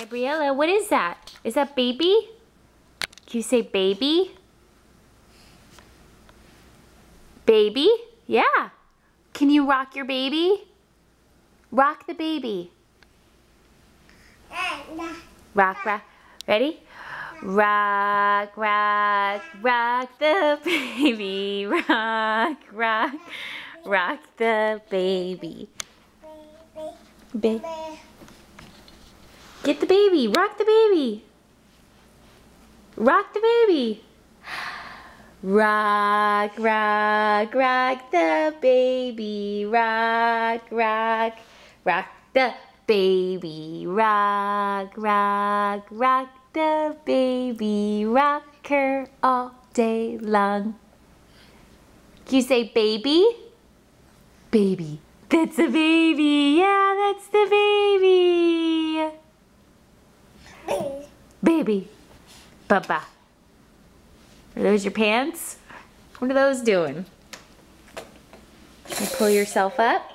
Gabriella, what is that? Is that baby? Can you say baby? Baby? Yeah. Can you rock your baby? Rock the baby. Rock, rock. Ready? Rock, rock, rock the baby. Rock, rock, rock the baby. Get the baby. Rock the baby. Rock the baby. Rock, rock, rock the baby. Rock, rock, rock the baby. Rock, rock, rock the baby. Rock her all day long. Can you say baby? Baby. That's the baby. Yeah, that's the baby. Baby. Baba. Are those your pants? What are those doing? You pull yourself up?